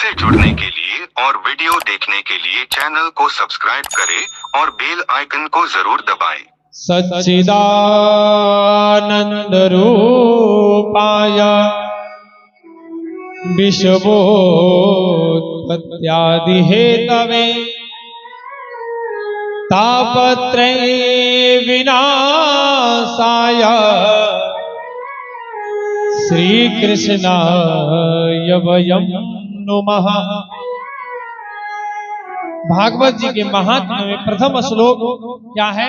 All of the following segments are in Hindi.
हमसे जुड़ने के लिए और वीडियो देखने के लिए चैनल को सब्सक्राइब करें और बेल आइकन को जरूर दबाएं। सच्चिदानंद रूपाय विश्वोत्पत्त्यादि हेतवे तापत्रय विनाशाय श्री कृष्णाय वयं नुमः। भागवत जी के महात्म्य में प्रथम श्लोक क्या है?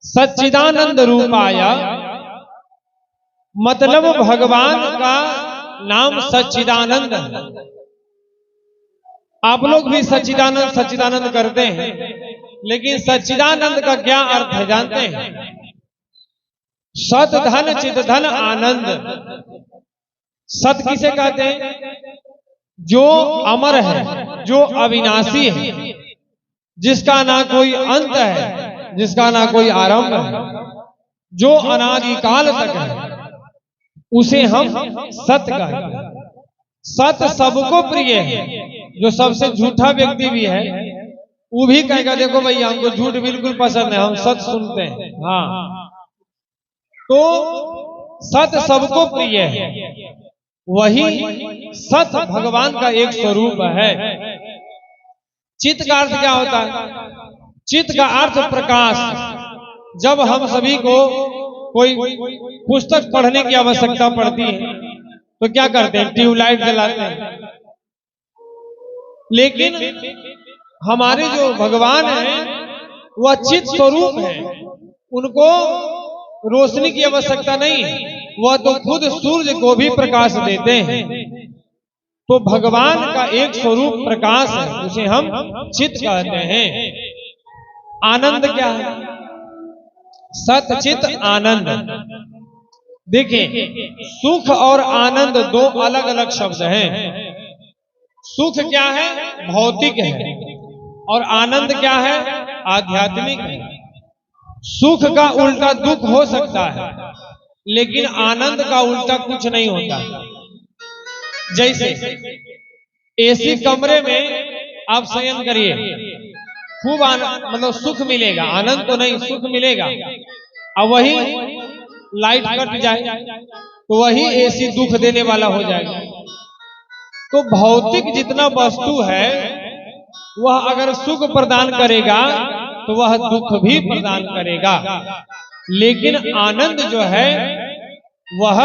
सच्चिदानंद रूपाय, मतलब भगवान का नाम सच्चिदानंद है। आप लोग भी सच्चिदानंद सच्चिदानंद करते हैं, लेकिन सच्चिदानंद का क्या अर्थ है जानते हैं? सत धन चित धन आनंद। सत किसे कहते हैं? जो अमर है, जो अविनाशी है, जिसका ना कोई अंत है, जिसका ना कोई आरंभ है, जो अनादिकाल तक है, उसे हम सत कहते हैं। सत सबको प्रिय है। जो सबसे झूठा व्यक्ति भी है वो भी कहेगा देखो भैया हमको झूठ बिल्कुल पसंद है, हम सत सुनते हैं। हाँ, तो सत सबको प्रिय है। वही सत भगवान का एक स्वरूप है। चित्त का अर्थ क्या होता है? चित्त का अर्थ प्रकाश। जब हम सभी को कोई पुस्तक पढ़ने की आवश्यकता पड़ती है तो क्या करते हैं? ट्यूबलाइट जलाते हैं। लेकिन हमारे जो भगवान हैं वह चित्त स्वरूप है, उनको रोशनी की आवश्यकता नहीं है, वह तो खुद सूर्य को भी प्रकाश देते हैं। तो भगवान का एक स्वरूप प्रकाश है, उसे हम चित्त कहते हैं। आनंद क्या है? सत चित आनंद। देखिए, सुख और आनंद दो अलग अलग शब्द हैं। सुख क्या है? भौतिक है। और आनंद क्या है? आध्यात्मिक है। सुख का उल्टा दुख हो सकता है, लेकिन आनंद का उल्टा कुछ नहीं होता। जैसे एसी कमरे में आप शयन करिए, खूब मतलब सुख मिलेगा, आनंद तो नहीं, सुख मिलेगा। अब वही लाइट कट जाए तो वही एसी दुख देने वाला हो जाएगा। तो भौतिक जितना वस्तु है वह अगर सुख प्रदान करेगा तो वह दुख भी प्रदान करेगा। लेकिन आनंद जो है वह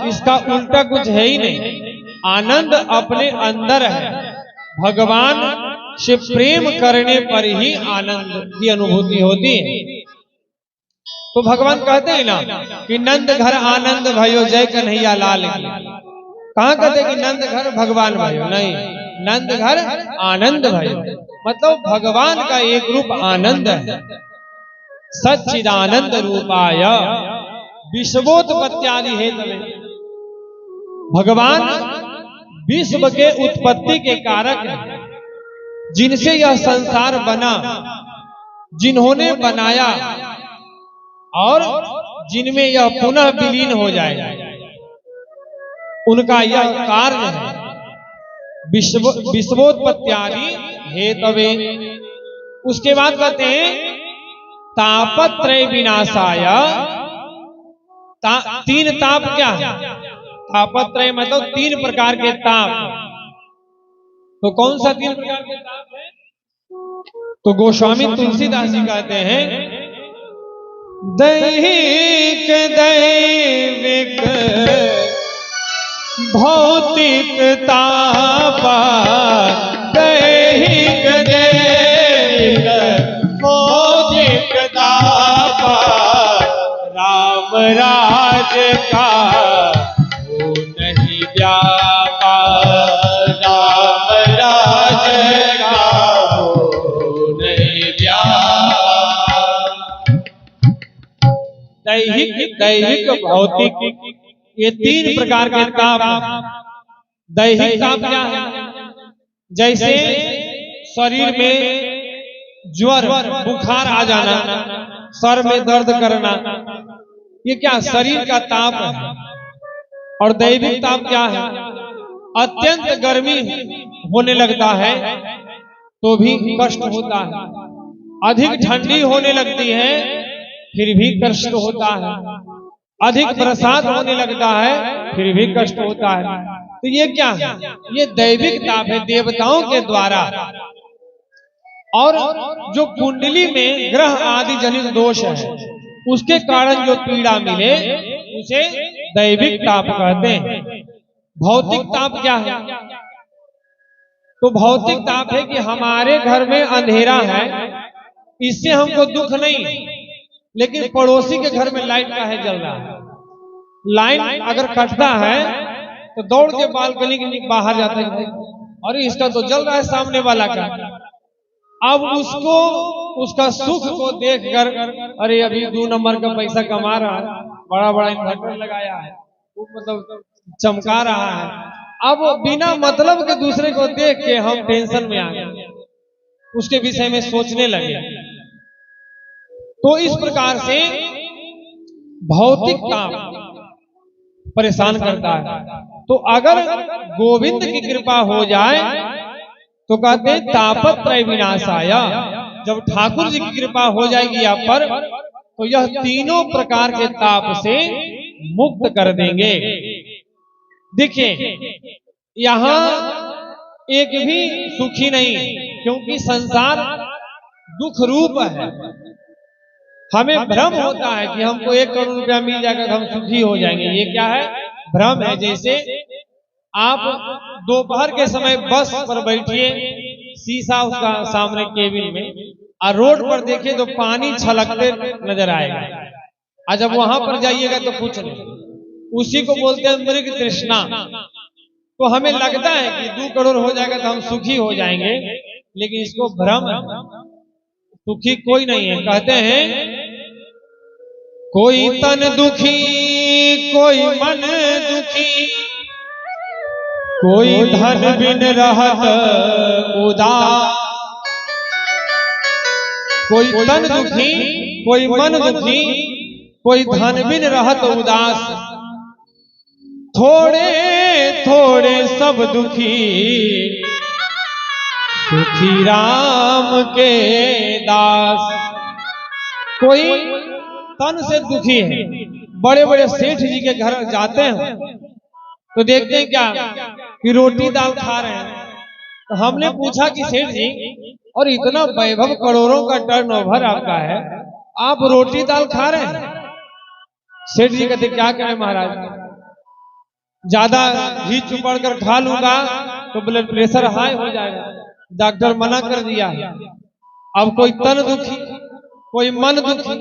इसका उल्टा कुछ है ही नहीं। आनंद अपने अंदर है। भगवान से प्रेम करने पर ही आनंद की अनुभूति होती है। तो भगवान कहते हैं ना कि नंद घर आनंद भयो जय कन्हैया लाल की। कहां कहते कि नंद घर भगवान भयो? नहीं, नंद घर आनंद भयो, मतलब भगवान का एक रूप आनंद है। सच्चिदानंद रूपाय विश्वोत्पत्त्यादि हेतवे। भगवान विश्व के उत्पत्ति के कारक हैं, जिनसे यह संसार बना, जिन्होंने बनाया और जिनमें यह पुनः विलीन हो जाएगा, उनका यह कार्य है। विश्वोत्पत्त्यादि हेतवे। उसके बाद कहते हैं तापत्रय विनाशाय। तीन ताप क्या है? तापत्रय मतलब तीन प्रकार के ताप। तो कौन सा तीन प्रकार के ताप है? तो गोस्वामी तुलसीदास जी कहते हैं दैहिक दैविक भौतिक ताप। दैहिक दैविक भौतिक ताप राम राज का हो नहीं व्यापा। राम राज का हो नहीं व्यापा। दैहिक दैविक भौतिक, ये तीन प्रकार के ताप। दैहिक ताप क्या है? जैसे शरीर में ज्वर बुखार आ जाना, सर में दर्द करना, ये क्या शरीर का ताप है। और दैविक ताप क्या है? अत्यंत गर्मी होने लगता है तो भी कष्ट होता है, अधिक ठंडी होने लगती है फिर भी कष्ट होता है, अधिक बरसात होने लगता है फिर भी कष्ट होता है। तो ये क्या है? ये दैविक ताप है देवताओं के द्वारा। और जो कुंडली में ग्रह आदि जनित दोष है उसके कारण जो पीड़ा मिले उसे दैविक ताप कहते हैं। भौतिक ताप क्या है? तो भौतिक ताप है कि हमारे घर में अंधेरा है, इससे हमको दुख नहीं, लेकिन पड़ोसी के घर में लाइट का है जल रहा है, लाइट अगर कटता है तो दौड़ के बालकनी के बाहर जाते हैं, अरे इसका तो जल रहा है सामने वाला का। अब उसको उसका सुख को देखकर, अरे अभी 2 नंबर का पैसा कमा रहा है, बड़ा बड़ा इन्वर्टर लगाया है, वो मतलब चमका रहा है, अब बिना मतलब के दूसरे को देख के हम टेंशन में आ गए, उसके विषय में सोचने लगे। तो इस प्रकार से भौतिक ताप परेशान करता है। तो अगर गोविंद की कृपा हो जाए तो कहते हैं तापत्रय विनाशाय, जब ठाकुर जी की कृपा हो जाएगी आप पर तो यह तीनों प्रकार के ताप से मुक्त कर देंगे। देखिए यहां एक भी सुखी नहीं, क्योंकि संसार दुख रूप है। हमें भ्रम होता है कि हमको 1 करोड़ रुपया मिल जाएगा तो हम सुखी हो जाएंगे, ये क्या है? भ्रम है। जैसे आप दोपहर के समय बस पर बैठिए, शीशा उसका सामने केबिन में, और रोड पर देखिए तो पानी छलकते नजर आएगा, और जब वहां पर जाइएगा तो कुछ नहीं, उसी को बोलते हैं मृग तृष्णा। तो हमें लगता है कि 2 करोड़ हो जाएगा तो हम सुखी हो जाएंगे, लेकिन इसको भ्रम है, सुखी कोई नहीं है। कहते हैं कोई तन दुखी कोई मन दुखी, कोई धन बिन रहत उदास। कोई तन दुखी कोई मन दुखी, कोई धन बिन रहत उदास, थोड़े थोड़े सब दुखी, सुखी राम के दास। कोई तन से दुखी है, बड़े बड़े सेठ जी के घर जाते हैं तो देखते हैं क्या कि रोटी दाल खा रहे हैं, तो हमने पूछा कि सेठ जी, और इतना वैभव करोड़ों का टर्नओवर आपका है, आप रोटी दाल खा रहे हैं? सेठ जी कहते क्या करें महाराज, ज्यादा घी चुपड़ कर खा लूंगा तो ब्लड प्रेशर हाई हो जाएगा, डॉक्टर मना कर दिया है। अब कोई तन दुखी कोई मन दुखी।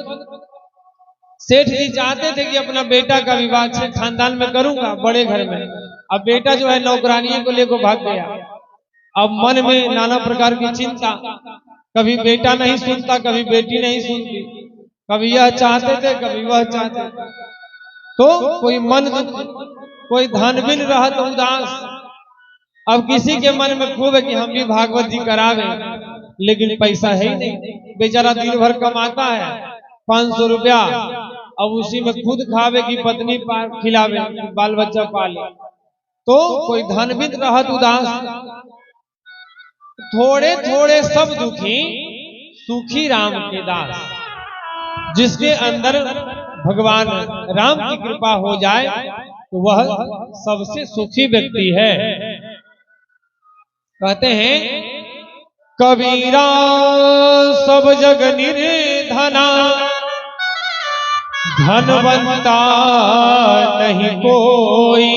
सेठ जी चाहते थे कि अपना बेटा का विवाह अच्छे खानदान में करूंगा, बड़े घर में, अब बेटा जो है नौकरानी को लेकर भाग गया। अब मन में नाना प्रकार की चिंता, कभी बेटा नहीं सुनता, कभी बेटी नहीं सुनती, कभी यह चाहते थे कभी वह चाहते थे। तो कोई मन दुखी, कोई धन बिन रहत उदास। अब किसी के मन में खूब है कि हम भी भागवत जी करावे, लेकिन पैसा है ही नहीं, बेचारा दिन भर कमाता है 500 रुपया, अब उसी में खुद खावे की पत्नी खिलावे, बाल बच्चा पाले। तो कोई धन बिन रहत उदास, थोड़े थोड़े सब दुखी, सुखी राम के दास। जिसके अंदर भगवान राम की कृपा हो जाए तो वह सबसे सुखी व्यक्ति है। कहते हैं कबीरा सब जग निर्धना, धनवंता नहीं कोई,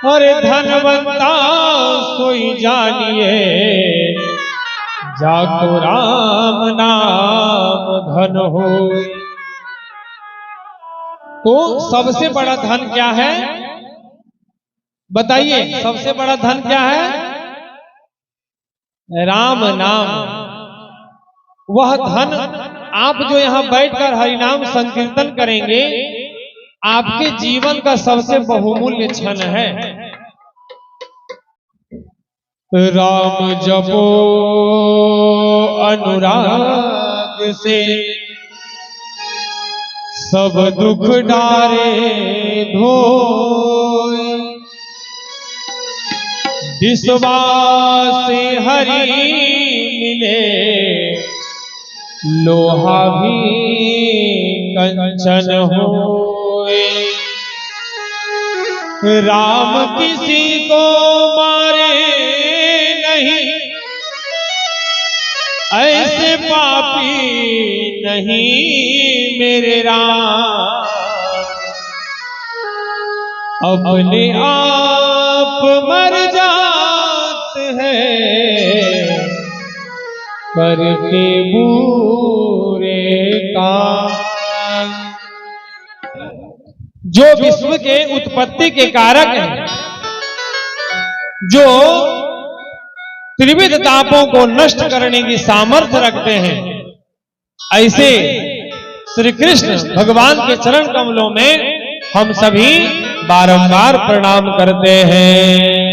अरे धनवंता सोई जानिए, जाको राम नाम धन हो। तो सबसे बड़ा धन क्या है बताइए? सबसे बड़ा धन क्या है? राम नाम। वह धन आप जो यहां बैठकर हरिनाम संकीर्तन करेंगे, आपके जीवन का सबसे बहुमूल्य क्षण है। राम जपो अनुराग से, सब दुख डारे धोए, विश्वास से हरि मिले लोहा भी कंचन होए। राम किसी को मारे नहीं, ऐसे पापी नहीं मेरे राम। अपने आप मर जाते हैं करके बुरे काम। जो विश्व के उत्पत्ति के कारक हैं, जो त्रिविध तापों को नष्ट करने की सामर्थ्य रखते हैं, ऐसे श्री कृष्ण भगवान के चरण कमलों में हम सभी बारंबार प्रणाम करते हैं।